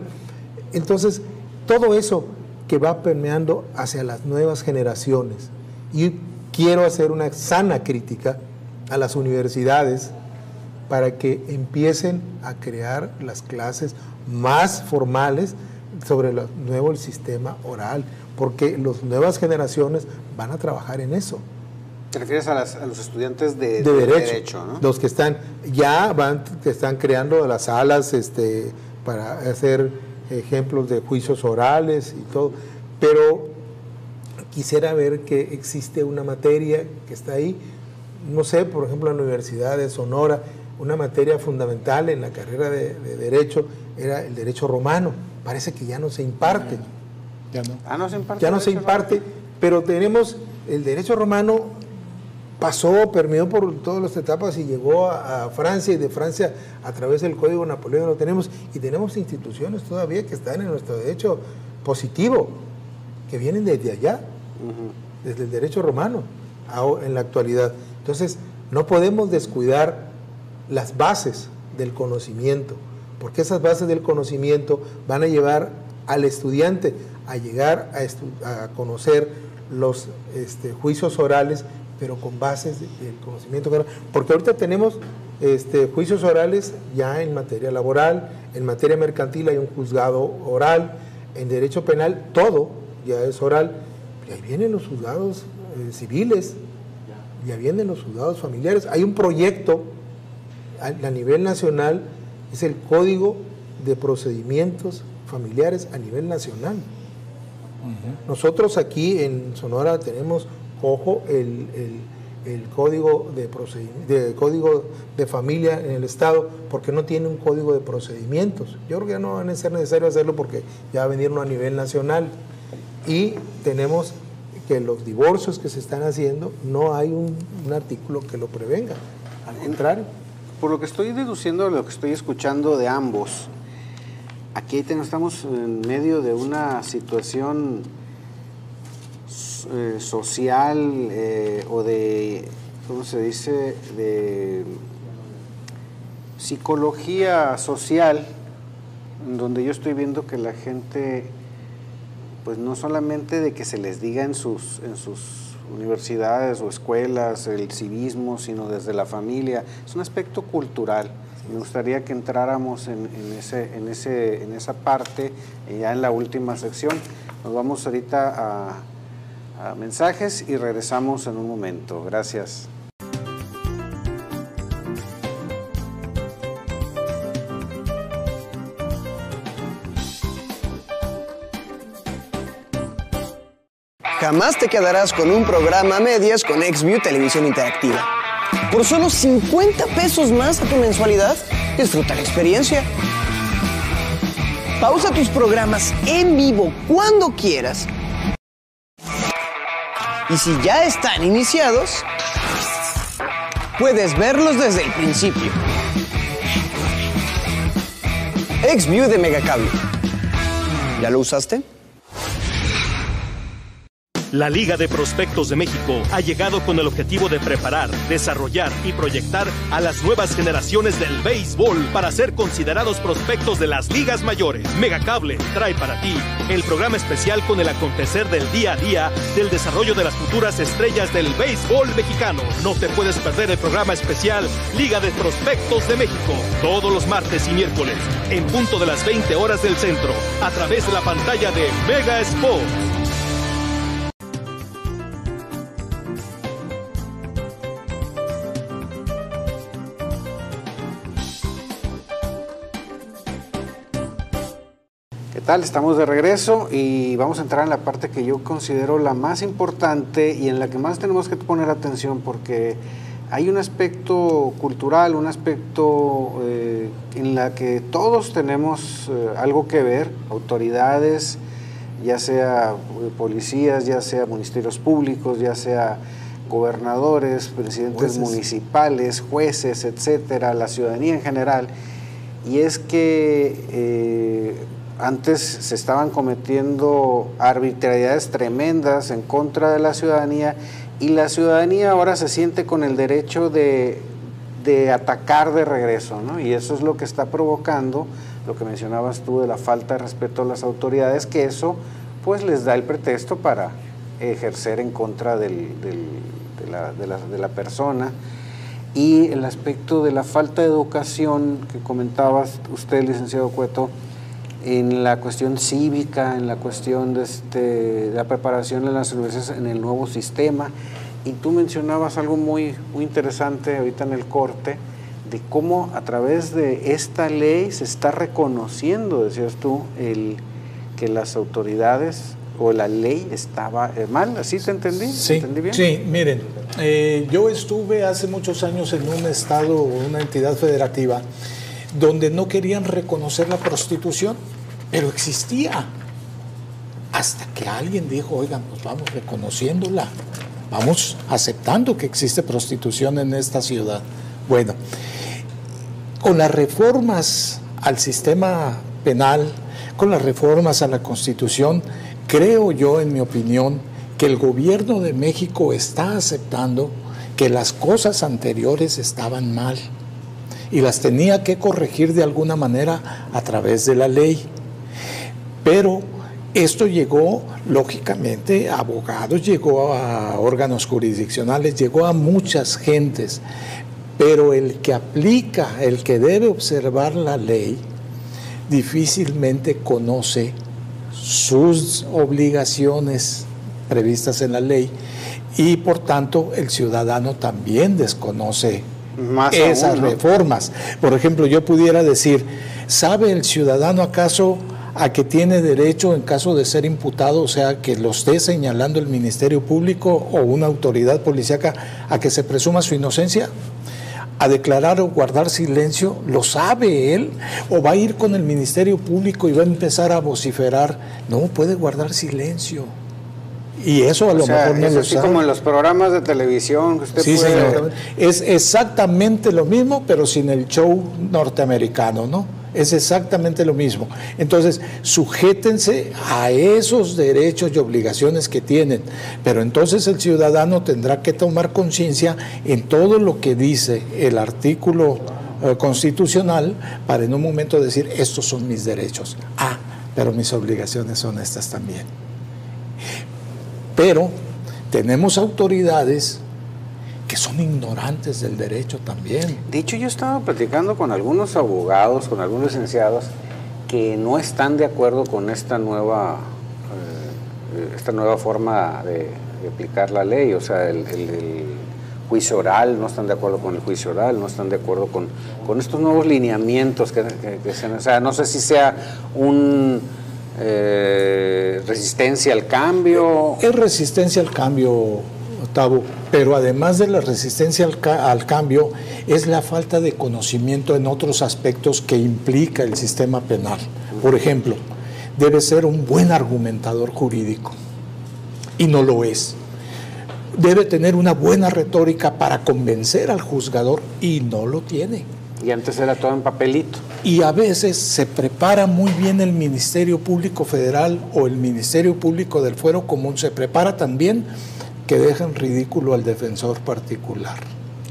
Entonces, todo eso que va permeando hacia las nuevas generaciones. Y quiero hacer una sana crítica a las universidades para que empiecen a crear las clases más formales sobre el nuevo sistema oral, porque las nuevas generaciones van a trabajar en eso. ¿Te refieres a los estudiantes de derecho, ¿no? Los que están están creando las salas para hacer ejemplos de juicios orales y todo, pero quisiera ver que existe una materia que está ahí, no sé, por ejemplo en la Universidad de Sonora, una materia fundamental en la carrera de Derecho era el Derecho Romano. Parece que ya no se imparte. Ya no. Ah, no se imparte. Ya no se imparte, pero tenemos el Derecho Romano. Permeó por todas las etapas y llegó a Francia, y de Francia a través del Código Napoleón lo tenemos, y tenemos instituciones todavía que están en nuestro derecho positivo, que vienen desde allá, desde el derecho romano en la actualidad. Entonces, no podemos descuidar las bases del conocimiento, porque esas bases del conocimiento van a llevar al estudiante a llegar a conocer los juicios orales, pero con bases del conocimiento. Porque ahorita tenemos juicios orales ya en materia laboral, en materia mercantil hay un juzgado oral, en derecho penal todo ya es oral, y ahí vienen los juzgados civiles, ya vienen los juzgados familiares. Hay un proyecto a nivel nacional, es el Código de Procedimientos Familiares a nivel nacional. Nosotros aquí en Sonora tenemos, ojo, el código código de familia en el Estado porque no tiene un código de procedimientos. Yo creo que ya no va a ser necesario hacerlo porque ya va a venir uno a nivel nacional. Y tenemos que los divorcios que se están haciendo, no hay un artículo que lo prevenga. Al contrario. Por lo que estoy deduciendo, lo que estoy escuchando de ambos, aquí estamos en medio de una situación social o de, ¿cómo se dice?, de psicología social, en donde yo estoy viendo que la gente, pues no solamente de que se les diga en sus universidades o escuelas el civismo, sino desde la familia, es un aspecto cultural. Me gustaría que entráramos en esa parte ya en la última sección. Nos vamos ahorita a mensajes y regresamos en un momento. Gracias. Jamás te quedarás con un programa a medias con XView Televisión Interactiva. Por solo 50 pesos más a tu mensualidad, disfruta la experiencia. Pausa tus programas en vivo cuando quieras. Y si ya están iniciados, puedes verlos desde el principio. XView de Megacable. ¿Ya lo usaste? La Liga de Prospectos de México ha llegado con el objetivo de preparar, desarrollar y proyectar a las nuevas generaciones del béisbol para ser considerados prospectos de las ligas mayores. Megacable trae para ti el programa especial con el acontecer del día a día del desarrollo de las futuras estrellas del béisbol mexicano. No te puedes perder el programa especial Liga de Prospectos de México, todos los martes y miércoles, en punto de las 20 horas del centro, a través de la pantalla de Mega Sports. ¿Qué tal? Estamos de regreso y vamos a entrar en la parte que yo considero la más importante y en la que más tenemos que poner atención, porque hay un aspecto cultural, un aspecto en la que todos tenemos algo que ver, autoridades, ya sea policías, ya sea ministerios públicos, ya sea gobernadores, presidentes municipales, jueces, etcétera, la ciudadanía en general. Y es que antes se estaban cometiendo arbitrariedades tremendas en contra de la ciudadanía, y la ciudadanía ahora se siente con el derecho de atacar de regreso, ¿no? Y eso es lo que está provocando, lo que mencionabas tú de la falta de respeto a las autoridades, que eso pues les da el pretexto para ejercer en contra de la persona. Y el aspecto de la falta de educación que comentabas usted, licenciado Cueto, en la cuestión cívica, en la cuestión de la preparación en las universidades, en el nuevo sistema. Y tú mencionabas algo muy interesante ahorita en el corte, de cómo a través de esta ley se está reconociendo, decías tú, que las autoridades o la ley estaba mal. ¿Así te entendí? Sí, ¿Entendí bien? Sí, miren, yo estuve hace muchos años en un estado, una entidad federativa, donde no querían reconocer la prostitución, pero existía. Hasta que alguien dijo, oigan, pues vamos reconociéndola, vamos aceptando que existe prostitución en esta ciudad. Bueno, con las reformas al sistema penal, con las reformas a la Constitución, creo yo, en mi opinión, que el gobierno de México está aceptando que las cosas anteriores estaban mal y las tenía que corregir de alguna manera a través de la ley. Pero esto llegó, lógicamente, a abogados, llegó a órganos jurisdiccionales, llegó a muchas gentes, pero el que aplica, el que debe observar la ley, difícilmente conoce sus obligaciones previstas en la ley, y por tanto el ciudadano también desconoce más esas reformas. Por ejemplo, yo pudiera decir, ¿sabe el ciudadano acaso a que tiene derecho en caso de ser imputado, o sea, que lo esté señalando el Ministerio Público o una autoridad policíaca, a que se presuma su inocencia, a declarar o guardar silencio? ¿Lo sabe él? ¿O va a ir con el Ministerio Público y va a empezar a vociferar? No, puede guardar silencio. Y eso a lo mejor no es lo así sabe. como en los programas de televisión que usted Sí, puede... señor. Es exactamente lo mismo, pero sin el show norteamericano, ¿no? Es exactamente lo mismo. Entonces, sujétense a esos derechos y obligaciones que tienen, pero entonces el ciudadano tendrá que tomar conciencia en todo lo que dice el artículo constitucional para en un momento decir, estos son mis derechos. Ah, pero mis obligaciones son estas también. Pero tenemos autoridades que son ignorantes del derecho también. De hecho, yo estaba platicando con algunos abogados, con algunos licenciados, que no están de acuerdo con esta nueva forma de aplicar la ley, o sea, el juicio oral, no están de acuerdo con el juicio oral, no están de acuerdo con estos nuevos lineamientos que se, o sea, no sé si sea un resistencia al cambio. Es resistencia al cambio, Octavo, pero además de la resistencia al cambio, es la falta de conocimiento en otros aspectos que implica el sistema penal. Por ejemplo, debe ser un buen argumentador jurídico, y no lo es. Debe tener una buena retórica para convencer al juzgador, y no lo tiene. Y antes era todo en papelito. Y a veces se prepara muy bien el Ministerio Público Federal o el Ministerio Público del Fuero Común, se prepara también que dejan ridículo al defensor particular.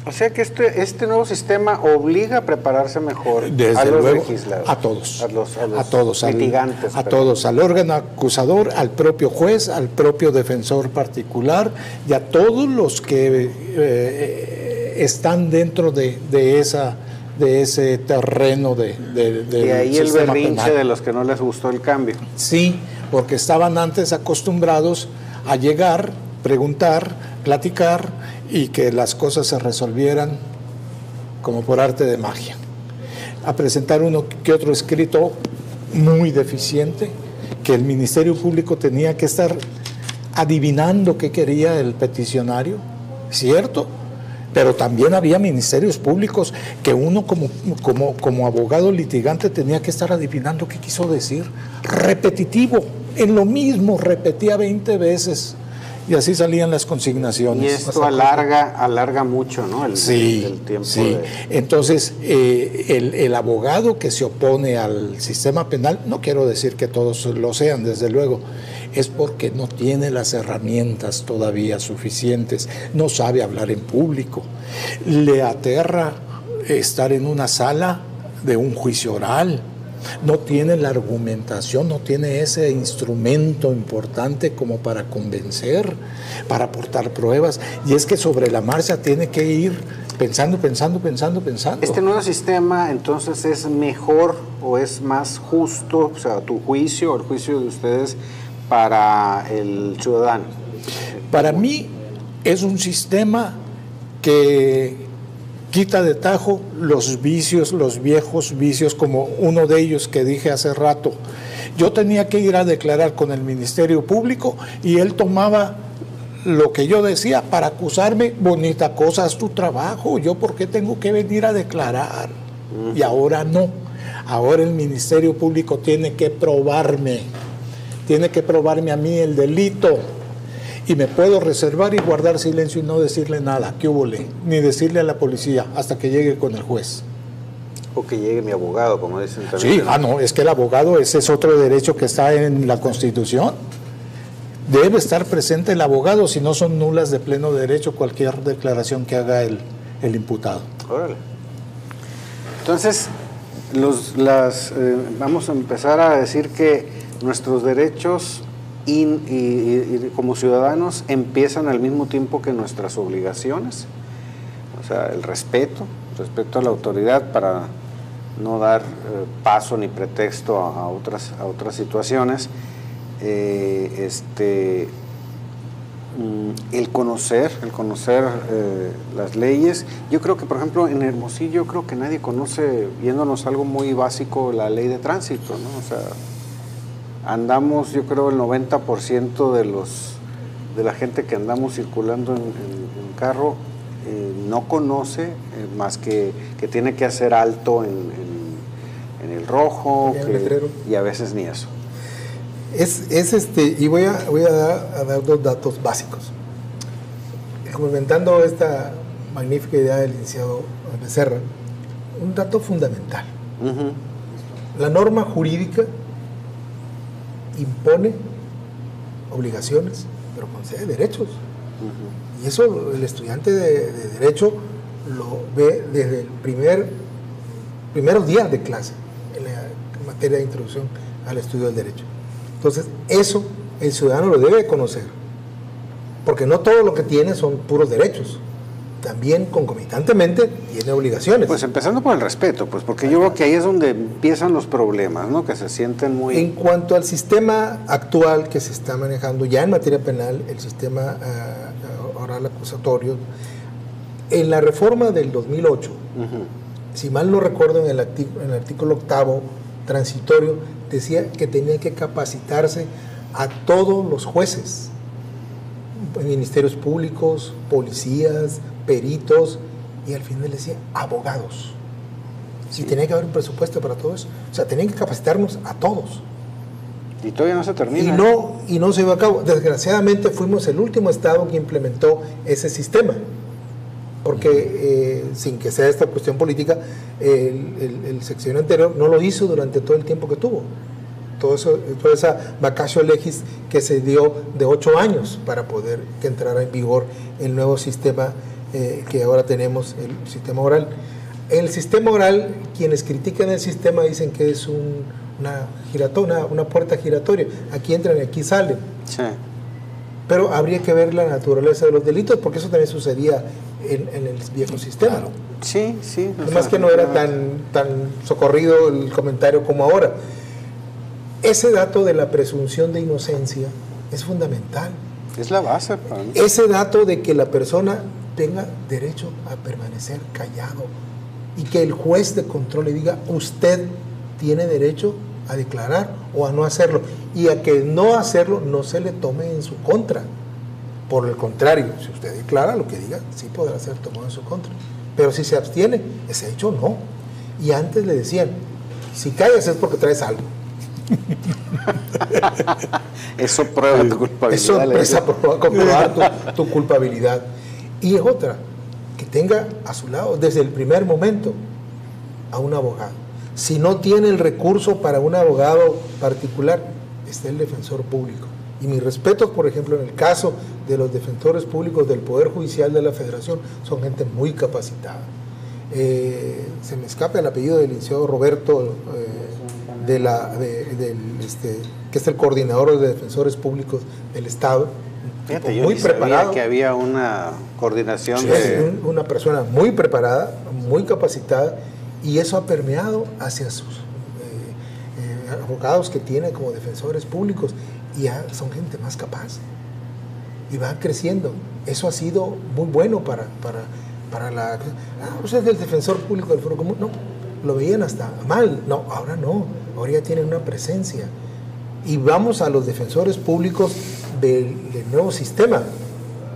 O sea que este nuevo sistema obliga a prepararse mejor. Desde a los luego, legisladores. a todos. A todos, litigantes. A todos, al órgano acusador, al propio juez, al propio defensor particular y a todos los que están dentro de ese terreno y ahí el berrinche penal. De los que no les gustó el cambio. Sí, porque estaban antes acostumbrados a llegar, preguntar, platicar y que las cosas se resolvieran como por arte de magia. A presentar uno que otro escrito muy deficiente, que el Ministerio Público tenía que estar adivinando qué quería el peticionario, ¿cierto? Pero también había ministerios públicos que uno como abogado litigante tenía que estar adivinando qué quiso decir. Repetitivo, en lo mismo, repetía 20 veces. Y así salían las consignaciones. Y esto alarga mucho, ¿no? El tiempo. Sí. Entonces, el abogado que se opone al sistema penal, no quiero decir que todos lo sean, desde luego, es porque no tiene las herramientas todavía suficientes, no sabe hablar en público, le aterra estar en una sala de un juicio oral, no tiene la argumentación, no tiene ese instrumento importante como para convencer, para aportar pruebas, y es que sobre la marcha tiene que ir pensando. ¿Este nuevo sistema entonces es mejor o es más justo, o sea, tu juicio o el juicio de ustedes para el ciudadano? Para mí es un sistema que quita de tajo los vicios, los viejos vicios, como uno de ellos que dije hace rato. Yo tenía que ir a declarar con el Ministerio Público y él tomaba lo que yo decía para acusarme. Bonita cosa, haz tu trabajo, yo por qué tengo que venir a declarar. Y ahora no, ahora el Ministerio Público tiene que probarme a mí el delito. Y me puedo reservar y guardar silencio y no decirle nada, ¿qué húbole? Ni decirle a la policía hasta que llegue con el juez. O que llegue mi abogado, como dicen también. Sí, no, es que el abogado, ese es otro derecho que está en la Constitución. Debe estar presente el abogado, si no son nulas de pleno derecho cualquier declaración que haga el imputado. Órale. Entonces, vamos a empezar a decir que nuestros derechos y como ciudadanos empiezan al mismo tiempo que nuestras obligaciones, o sea, el respeto a la autoridad para no dar paso ni pretexto a otras situaciones, el conocer las leyes. Yo creo que, por ejemplo, en Hermosillo, creo que nadie conoce, viéndonos algo muy básico, la ley de tránsito, ¿no? O sea, andamos, yo creo, el 90% de la gente que andamos circulando en carro no conoce más que tiene que hacer alto en el rojo, y a veces ni eso. Y voy a dar dos datos básicos. Complementando esta magnífica idea del licenciado Becerra, un dato fundamental. La norma jurídica impone obligaciones, pero concede derechos. Y eso el estudiante de Derecho lo ve desde el primeros días de clase en materia de introducción al estudio del derecho. Entonces, eso el ciudadano lo debe conocer, porque no todo lo que tiene son puros derechos. También concomitantemente tiene obligaciones. Pues empezando por el respeto, pues porque yo creo que ahí es donde empiezan los problemas, ¿no? Que se sienten muy... En cuanto al sistema actual que se está manejando ya en materia penal, el sistema oral acusatorio, en la reforma del 2008, si mal no recuerdo, en el artículo 8º transitorio, decía que tenía que capacitarse a todos los jueces, ministerios públicos, policías, peritos, y al final decía abogados. Sí. Y tenía que haber un presupuesto para todo eso. O sea, tenían que capacitarnos a todos. Y todavía no se termina. Y no se llevó a cabo. Desgraciadamente fuimos el último estado que implementó ese sistema. Porque sin que sea esta cuestión política, el sexenio anterior no lo hizo durante todo el tiempo que tuvo. Toda esa vacatio legis que se dio de 8 años para poder que entrara en vigor el nuevo sistema que ahora tenemos, el sistema oral. El sistema oral, quienes critican el sistema dicen que es una puerta giratoria. Aquí entran y aquí salen. Sí. Pero habría que ver la naturaleza de los delitos, porque eso también sucedía en el viejo sistema. Claro. Sí. Además que no era tan socorrido el comentario como ahora. Ese dato de la presunción de inocencia es fundamental. Es la base para mí. Ese dato de que la persona tenga derecho a permanecer callado y que el juez de control le diga, usted tiene derecho a declarar o a no hacerlo, y a que no hacerlo no se le tome en su contra. Por el contrario, si usted declara lo que diga, sí podrá ser tomado en su contra. Pero si se abstiene, ese hecho no. Y antes le decían, si callas es porque traes algo. Eso prueba tu culpabilidad. Eso empieza a comprobar tu culpabilidad. Y es otra, que tenga a su lado desde el primer momento a un abogado. Si no tiene el recurso para un abogado particular, está el defensor público. Y mis respetos, por ejemplo, en el caso de los defensores públicos del Poder Judicial de la Federación, son gente muy capacitada. Se me escapa el apellido del licenciado Roberto, que es el coordinador de defensores públicos del Estado. Fíjate, yo muy preparado. Que había una coordinación una persona muy preparada, muy capacitada, y eso ha permeado hacia sus abogados que tiene como defensores públicos, y ya son gente más capaz y va creciendo. Eso ha sido muy bueno para la... usted es el defensor público del Foro Común. No, lo veían hasta mal. No, ahora no. Ahora ya tienen una presencia. Y vamos a los defensores públicos del nuevo sistema.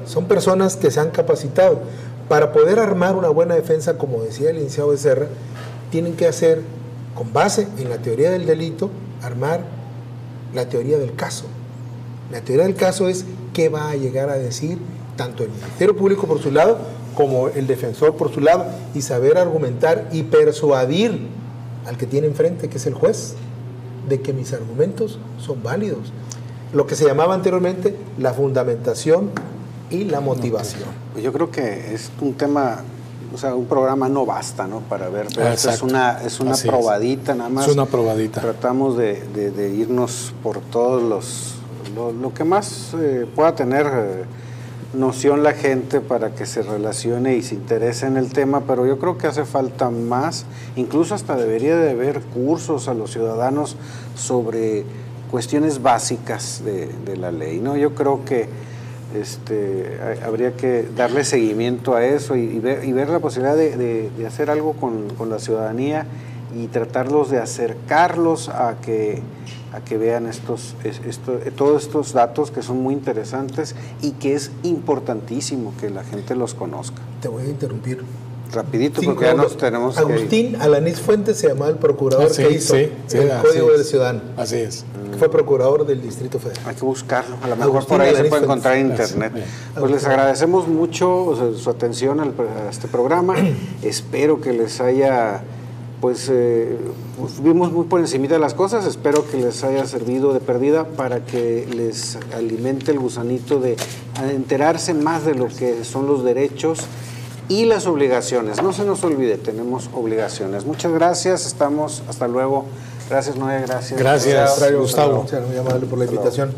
Son personas que se han capacitado. Para poder armar una buena defensa, como decía el licenciado Becerra, tienen que hacer, con base en la teoría del delito, armar la teoría del caso. La teoría del caso es qué va a llegar a decir tanto el Ministerio Público por su lado como el defensor por su lado, y saber argumentar y persuadir al que tiene enfrente, que es el juez, de que mis argumentos son válidos. Lo que se llamaba anteriormente la fundamentación y la motivación. Pues yo creo que es un tema, o sea, un programa no basta, ¿no? Para ver, pero es una probadita nada más. Es una probadita. Tratamos de irnos por todos lo que más pueda tener noción la gente para que se relacione y se interese en el tema, pero yo creo que hace falta más, incluso hasta debería de haber cursos a los ciudadanos sobre cuestiones básicas de la ley, ¿no? Yo creo que habría que darle seguimiento a eso y ver la posibilidad de hacer algo con la ciudadanía y tratarlos de acercarlos a que vean todos estos datos que son muy interesantes y que es importantísimo que la gente los conozca. Te voy a interrumpir. Rapidito, porque ya nos tenemos que ir. Agustín Alanís Fuentes se llamaba el procurador que hizo el Código del Ciudadano. Así es. Fue procurador del Distrito Federal. Hay que buscarlo, a lo mejor Agustín por ahí Alanís se puede encontrar en Fuentes. internet. Pues les agradecemos mucho su atención a este programa. Espero que les haya, pues vimos muy por encimita de las cosas, espero que les haya servido de perdida para que les alimente el gusanito de enterarse más de lo que son los derechos y las obligaciones. No se nos olvide, tenemos obligaciones. Muchas gracias, hasta luego. Gracias, Noé, gracias. Gracias, Gustavo. Muy amable por la invitación.